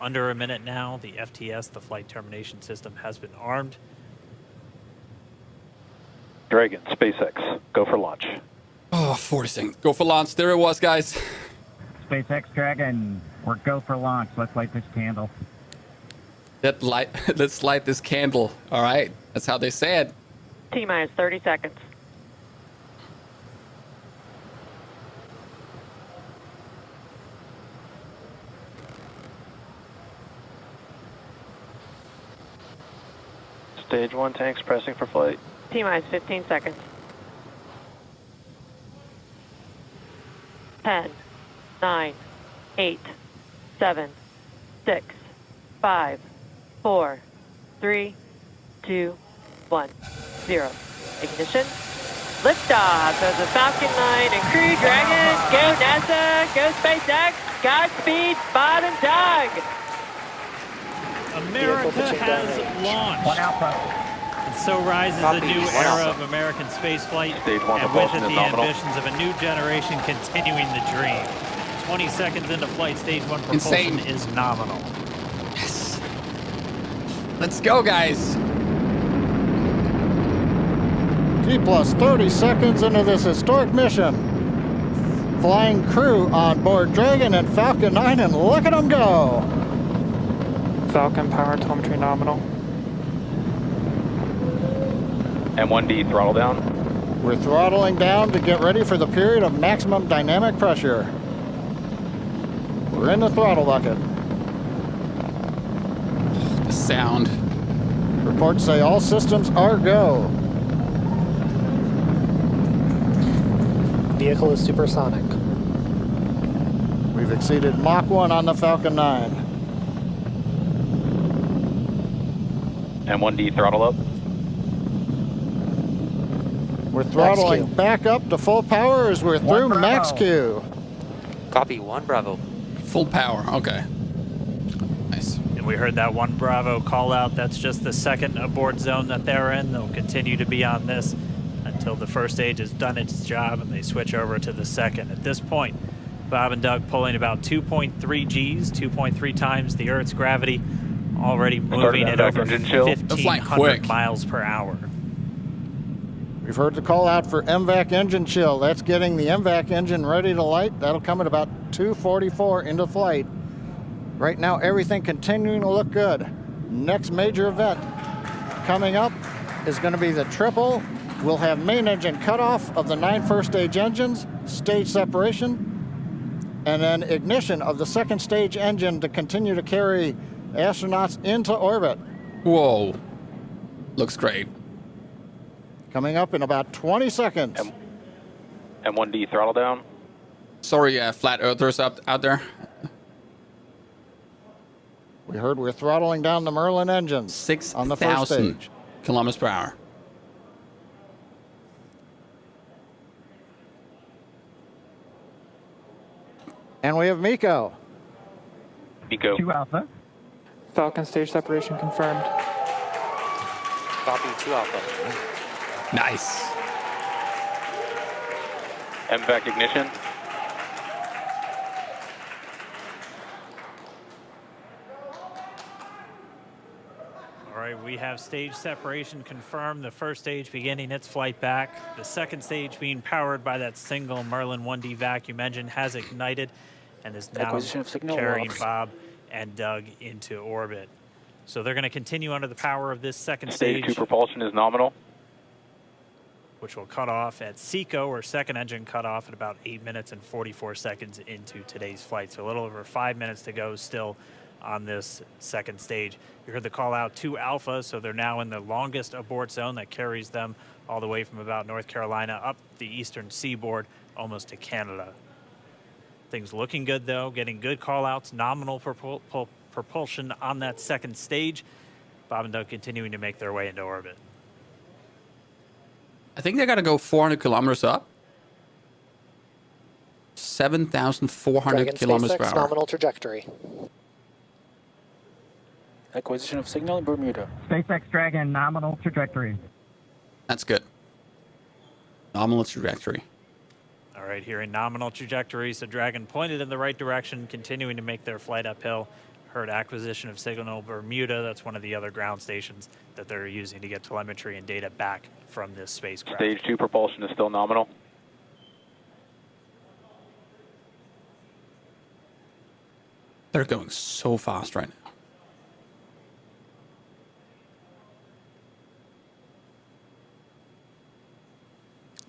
under a minute now. The FTS, the flight termination system, has been armed. Dragon, SpaceX, go for launch. Oh, 40 seconds. Go for launch. There it was, guys. SpaceX Dragon, we're go for launch. Let's light this candle. Let's light this candle. All right. That's how they say it. T-minus 30 seconds. Stage 1 tanks pressing for flight. T-minus 15 seconds. 10, 9, 8, 7, 6, 5, 4, 3, 2, 1, 0. Ignition. Liftoff of the Falcon 9 and Crew Dragon. Go NASA. Go SpaceX. Godspeed, Bob and Doug. America has launched. One Alpha. And so rises a new era of American spaceflight, Stage 1 and with it propulsion is the nominal. ambitions of a new generation continuing the dream. 20 seconds into flight, stage 1 propulsion Insane. is nominal. Yes. Let's go, guys. T plus 30 seconds into this historic mission. Flying crew on board Dragon and Falcon 9, and look at them go. Falcon power telemetry nominal. M1D throttle down. We're throttling down to get ready for the period of maximum dynamic pressure. We're in the throttle bucket. The sound. Reports say all systems are go. Vehicle is supersonic. We've exceeded Mach 1 on the Falcon 9. M1D throttle up. We're throttling Q. back up to full power as we're through Bravo. max Q. Copy, 1 Bravo. Full power. Okay. Nice. And we heard that 1 Bravo call out. That's just the second abort zone that they're in. They'll continue to be on this until the first stage has done its job and they switch over to the second. At this point, Bob and Doug pulling about 2.3 Gs, 2.3 times the Earth's gravity, already moving at over engine chill. They're flying 1,500 quick. miles per hour. We've heard the call out for MVAC engine chill. That's getting the MVAC engine ready to light. That'll come at about 2:44 into flight. Right now, everything continuing to look good. Next major event coming up is going to be the triple. We'll have main engine cutoff of the 9 first stage engines, stage separation, and then ignition of the second stage engine to continue to carry astronauts into orbit. Whoa. Looks great. Coming up in about 20 seconds. M1D throttle down. Sorry, flat earthers out there. We heard we're throttling down the Merlin engines on the first 6,000 stage. kilometers per hour. And we have Miko. Nico. 2 Alpha. Falcon stage separation confirmed. Copy, 2 Alpha. Nice. MVAC ignition. All right, we have stage separation confirmed. The first stage beginning its flight back. The second stage being powered by that single Merlin 1D vacuum engine has ignited and is now Acquisition of signal carrying loss. Bob and Doug into orbit. So they're going to continue under the power of this second Stage 2 stage, propulsion is nominal. which will cut off at SECO, or second engine cut off, at about 8 minutes and 44 seconds into today's flight. So a little over 5 minutes to go still on this second stage. You heard the call out to Alpha, so they're now in the longest abort zone that carries them all the way from about North Carolina up the eastern seaboard almost to Canada. Things looking good though, getting good call outs, nominal propulsion on that second stage. Bob and Doug continuing to make their way into orbit. I think they got to go 400 kilometers up. 7,400 Dragon kilometers SpaceX per hour. nominal trajectory. Acquisition of signal in Bermuda. SpaceX Dragon nominal trajectory. That's good. Nominal trajectory. All right, here in nominal trajectory, so Dragon pointed in the right direction, continuing to make their flight uphill. heard acquisition of signal Bermuda. That's one of the other ground stations that they're using to get telemetry and data back from this spacecraft. Stage 2 propulsion is still nominal. They're going so fast right now.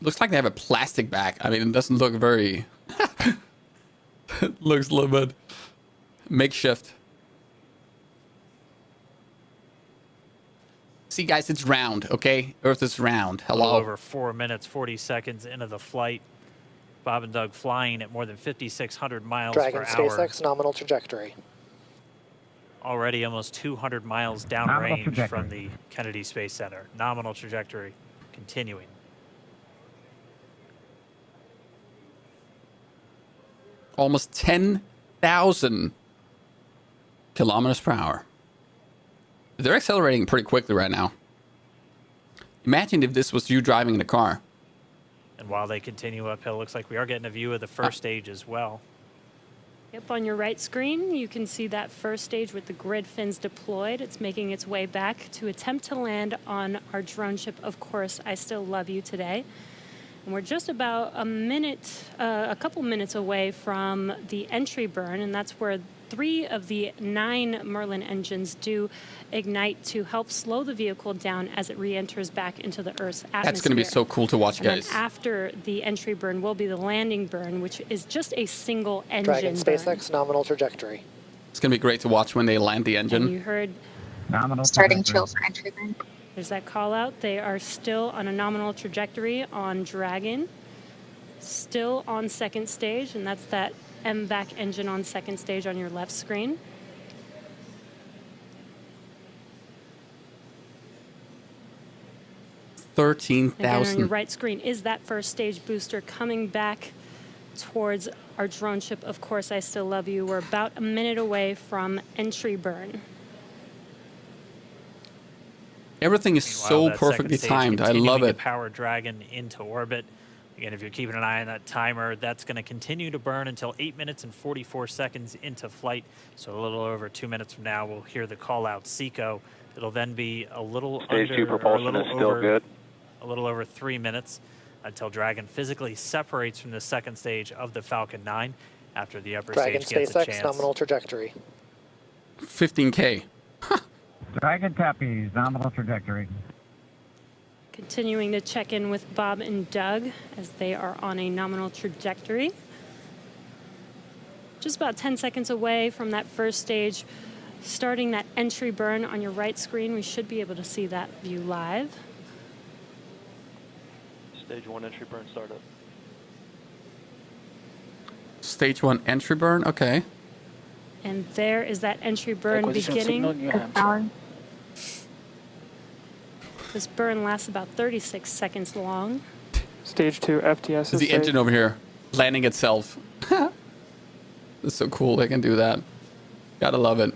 Looks like they have a plastic bag. I mean, it doesn't look very... It looks a little bit makeshift. See, guys, it's round, okay? Earth is round. A little Hello. over 4 minutes, 40 seconds into the flight. Bob and Doug flying at more than 5,600 miles Dragon per hour. SpaceX nominal trajectory. Already almost 200 miles Nominal downrange trajectory. from the Kennedy Space Center. Nominal trajectory continuing. Almost 10,000 kilometers per hour. They're accelerating pretty quickly right now. Imagine if this was you driving in a car. And while they continue uphill, looks like we are getting a view of the first stage as well. Yep, on your right screen, you can see that first stage with the grid fins deployed. It's making its way back to attempt to land on our drone ship, Of Course, I Still Love You Today. And we're just about a couple minutes away from the entry burn, and that's where 3 of the 9 Merlin engines do ignite to help slow the vehicle down as it re-enters back into the Earth's atmosphere. That's going to be so cool to watch, And then guys. after the entry burn will be the landing burn, which is just a single engine Dragon burn. SpaceX nominal trajectory. It's going to be great to watch when they land the And engine. you heard Nominal Starting trajectory. chill for entry burn. there's that call out. They are still on a nominal trajectory on Dragon, still on second stage, and that's that MVAC engine on second stage on your left screen. Again, on your 13,000. right screen is that first stage booster coming back towards our drone ship. Of Course, I Still Love You. We're about a minute away from entry burn. Everything is Meanwhile, so that second perfectly stage timed. I continuing love to it. power Dragon into orbit. Again, if you're keeping an eye on that timer, that's going to continue to burn until 8 minutes and 44 seconds into flight. So a little over 2 minutes from now, we'll hear the call out SECO. It'll then be a little Stage 2 under, or a propulsion little is still over, good. a little over 3 minutes until Dragon physically separates from the second stage of the Falcon 9 after the upper Dragon stage gets a SpaceX chance. nominal trajectory. 15K. Dragon Tappies, nominal trajectory. Continuing to check in with Bob and Doug as they are on a nominal trajectory. Just about 10 seconds away from that first stage, starting that entry burn on your right screen. We should be able to see that view live. Stage 1 entry burn startup. Stage 1 entry burn. Okay. And there is that entry burn Acquisition of signal, beginning. New Hampshire. Power. This burn lasts about 36 seconds long. Stage 2 FTS is The safe. engine over here landing itself. That's so cool. They can do that. Gotta love it.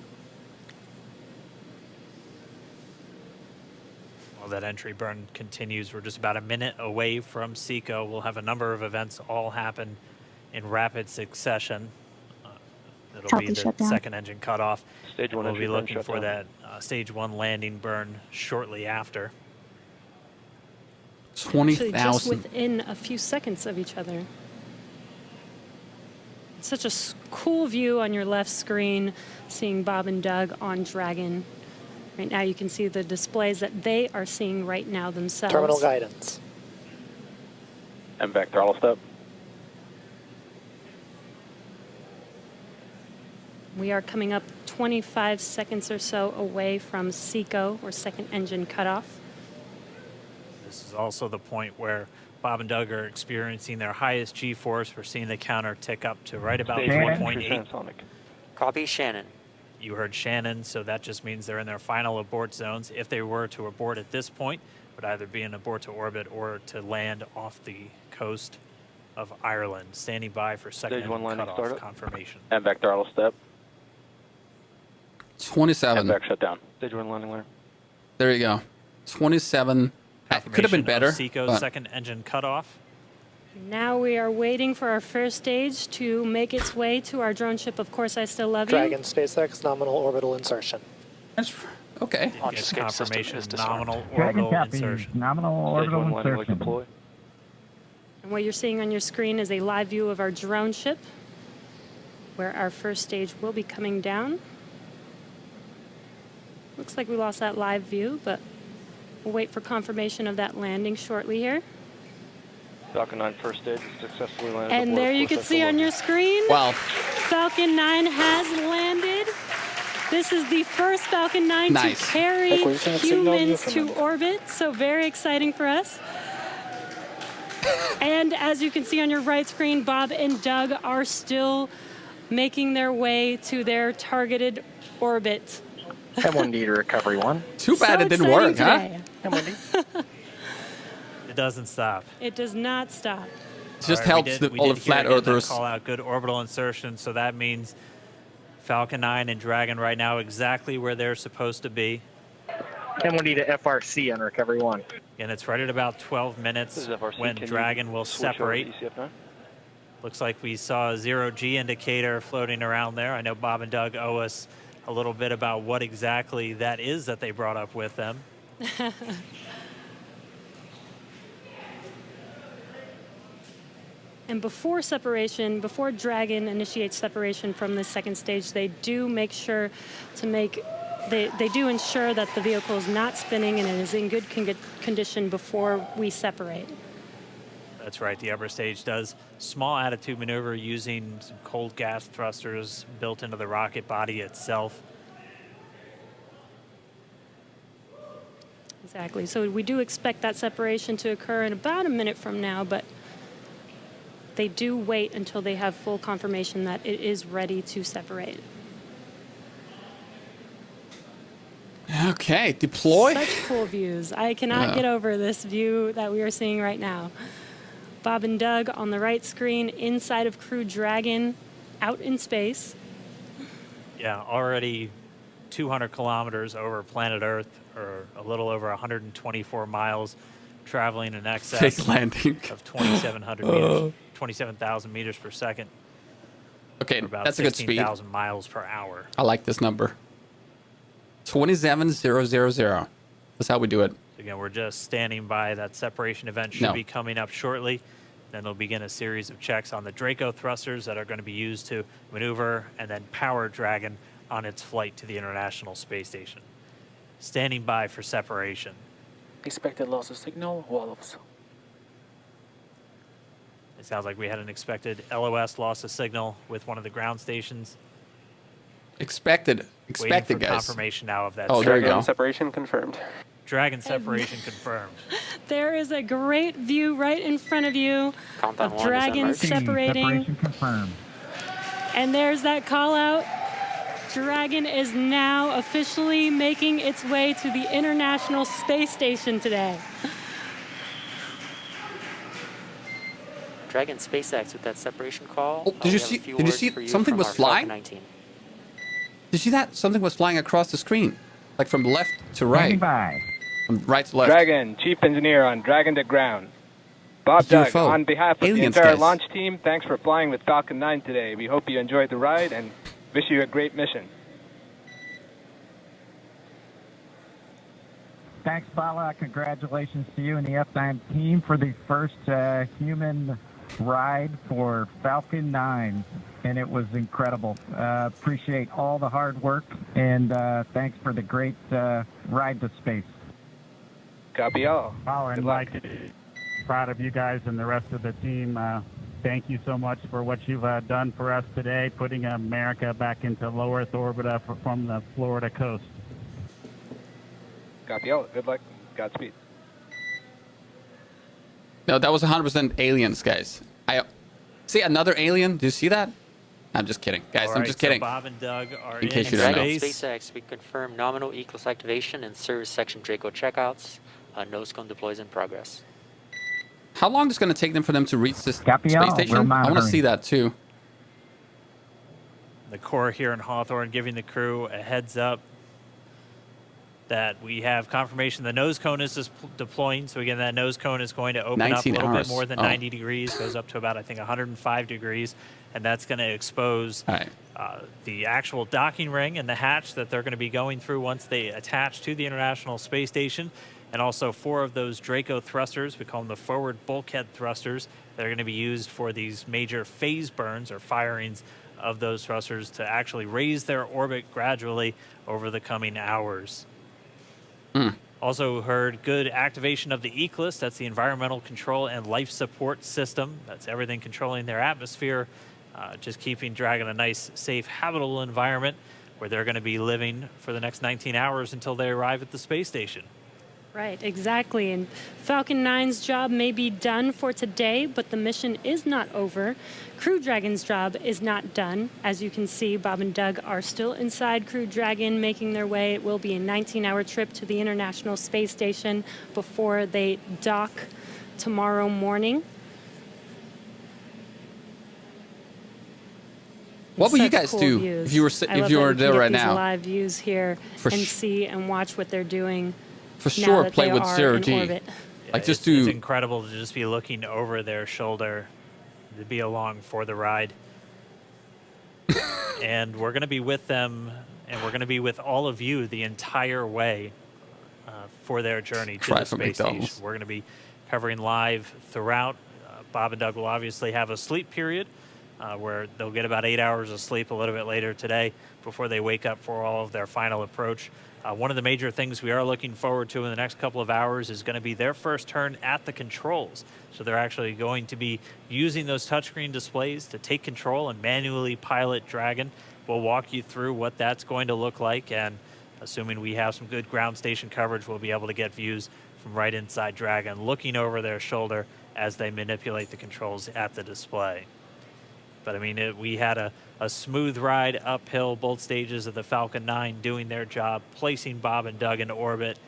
While that entry burn continues, we're just about a minute away from SECO. We'll have a number of events all happen in rapid succession. It'll Healthy be the shutdown. second engine cutoff. Stage 1 We'll entry be burn looking for shutdown. that stage 1 landing burn shortly after. Actually, just 20,000. within a few seconds of each other. It's such a cool view on your left screen, seeing Bob and Doug on Dragon. Right now you can see the displays that they are seeing right now themselves. Terminal guidance. MVAC throttle step. We are coming up 25 seconds or so away from SECO, or second engine cutoff. This is also the point where Bob and Doug are experiencing their highest G-force. We're seeing the counter tick up to right about Stage 1 entry 1.8. transonic. Copy Shannon. You heard Shannon, so that just means they're in their final abort zones. If they were to abort at this point, it would either be an abort to orbit or to land off the coast of Ireland. Standing by for second Stage 1 engine landing cutoff startup. confirmation. MVAC throttle step. 27. MVAC shutdown. Stage 1 landing learn. There you go. 27. It could have been Confirmation better. of SECO's but second engine cutoff. Now we are waiting for our first stage to make its way to our drone ship. Of course, I still love Dragon you. SpaceX nominal orbital insertion. That's okay. Launch It's escape system confirmation is disarmed. nominal Dragon orbital copy. insertion. Nominal Stage orbital 1 landing leg insertion. deploy. And what you're seeing on your screen is a live view of our drone ship, where our first stage will be coming down. Looks like we lost that live view, but we'll wait for confirmation of that landing shortly here. Falcon 9 first stage successfully landed. And aboard there you course can see on your screen, Wow. Falcon 9 has landed. This is the first Falcon 9 Nice. to carry Acquisition of signal humans to Newfoundland. orbit, so very exciting for us. And as you can see on your right screen, Bob and Doug are still making their way to their targeted orbit. M1D to recovery 1. Too bad So it didn't exciting work, huh? today. M1D. It doesn't stop. It does not stop. It just All right, helps we all the did flat hear again that earthers. call out good orbital insertion, so that means Falcon 9 and Dragon right now exactly where they're supposed to be. M1D to FRC on recovery 1. And it's right at about 12 This minutes is FRC. when Can you Dragon will switch over to separate. ECF9? Looks like we saw a 0G indicator floating around there. I know Bob and Doug owe us a little bit about what exactly that is that they brought up with them. And before separation, before Dragon initiates separation from the second stage, they do make sure to make, they do ensure that the vehicle is not spinning and it is in good condition before we separate. That's right, the upper stage does small attitude maneuver using some cold gas thrusters built into the rocket body itself. Exactly. So we do expect that separation to occur in about a minute from now, but they do wait until they have full confirmation that it is ready to separate. Okay, deploy. Such cool views. I cannot get over this view that we are seeing right now. Bob and Doug on the right screen, inside of Crew Dragon, out in space. Yeah, already 200 kilometers over planet Earth, or a little over 124 miles, traveling in excess Fake landing. of 2,700 meters, 27,000 meters per second, Okay, or about that's a good speed. 16,000 miles per hour. I like this number. 27000. That's how we do it. So again, we're just standing by. That separation event should No. be coming up shortly. Then they'll begin a series of checks on the Draco thrusters that are going to be used to maneuver and then power Dragon on its flight to the International Space Station. Standing by for separation. Expected loss of signal, Wallows. It sounds like we had an expected LOS loss of signal with one of the ground stations. Expected, Waiting for guys. confirmation now of that. Oh, there you go. Separation confirmed. Dragon separation confirmed. There is a great view right in front of you Countdown of 1 is Dragon emerged. separating. Separation confirmed. And there's that call out. Dragon is now officially making its way to the International Space Station today. Dragon SpaceX with that separation call. Oh, did you see- did you see something was flying? 19. Did you see that? Something was flying across the screen, like from left to Standing right, by. from right to left. Dragon, Chief Engineer on Dragon to Ground. Bob Doug, UFO. on behalf of the Aliens, entire guys. launch team, thanks for flying with Falcon 9 today. We hope you enjoyed the ride and wish you a great mission. Thanks, Bala. Congratulations to you and the F9 team for the first human ride for Falcon 9. And it was incredible. Appreciate all the hard work, and thanks for the great ride to space. Copy all. Bala and Good luck. Mike, proud of you guys and the rest of the team. Thank you so much for what you've done for us today, putting America back into low Earth orbit from the Florida coast. Copy all. Good luck. Godspeed. No, that was 100% aliens, guys. I see another alien. Do you see that? I'm just kidding, guys. All I'm right, just so kidding. Bob and Doug are In in case you don't know. Dragon space. SpaceX, we confirm nominal Eclipse activation and service section Draco checkouts. Nose cone deploys in progress. How long is it going to take them for them to reach this Copy space all. We're station? I want to monitoring. see that too. The Corps here in Hawthorne giving the crew a heads up that we have confirmation the nose cone is deploying. So again, that nose cone is going to open up a 19 little hours. bit more than 90 degrees, goes up to about, I think, 105 degrees. And that's going to expose the actual docking ring and the hatch that they're going to be going through once they attach to the International Space Station. And also 4 of those Draco thrusters, we call them the forward bulkhead thrusters, that are going to be used for these major phase burns or firings of those thrusters to actually raise their orbit gradually over the coming hours. Also heard good activation of the ECLSS, that's the Environmental Control and Life Support System. That's everything controlling their atmosphere, just keeping Dragon a nice, safe, habitable environment where they're going to be living for the next 19 hours until they arrive at the space station. Right, exactly. And Falcon 9's job may be done for today, but the mission is not over. Crew Dragon's job is not done. As you can see, Bob and Doug are still inside Crew Dragon, making their way. It will be a 19-hour trip to the International Space Station before they dock tomorrow morning. What would you Such guys cool do views. if you were I love that we there can get right these now? live views here For and sh- see and watch what they're doing. For now sure, that play they with are 0 in G. orbit. Like It's just incredible to just be looking over their shoulder, to be along for the ride. And we're going to be with them, and we're going to be with all of you the entire way for their journey to the space station. We're going to be covering live throughout. Bob and Doug will obviously have a sleep period where they'll get about 8 hours of sleep a little bit later today before they wake up for all of their final approach. One of the major things we are looking forward to in the next couple of hours is going to be their first turn at the controls. So they're actually going to be using those touchscreen displays to take control and manually pilot Dragon. We'll walk you through what that's going to look like, and assuming we have some good ground station coverage, we'll be able to get views from right inside Dragon, looking over their shoulder as they manipulate the controls at the display. But I mean, we had a smooth ride uphill, both stages of the Falcon 9 doing their job, placing Bob and Doug into orbit.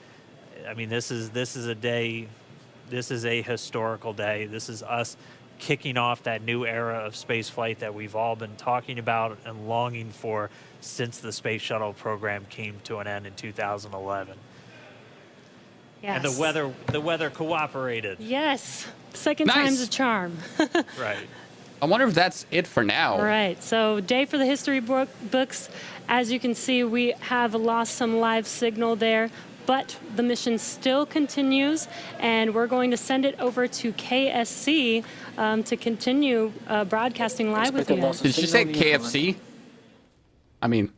I mean, this is a day, this is a historical day. This is us kicking off that new era of spaceflight that we've all been talking about and longing for since the Space Shuttle program came to an end in 2011. Yes. And the weather cooperated. Yes. Second time's a charm. Right. I wonder if that's it for now. All right, so day for the history books. As you can see, we have lost some live signal there, but the mission still continues, and we're going to send it over to KSC to continue broadcasting live with you. Did she say KFC? I mean,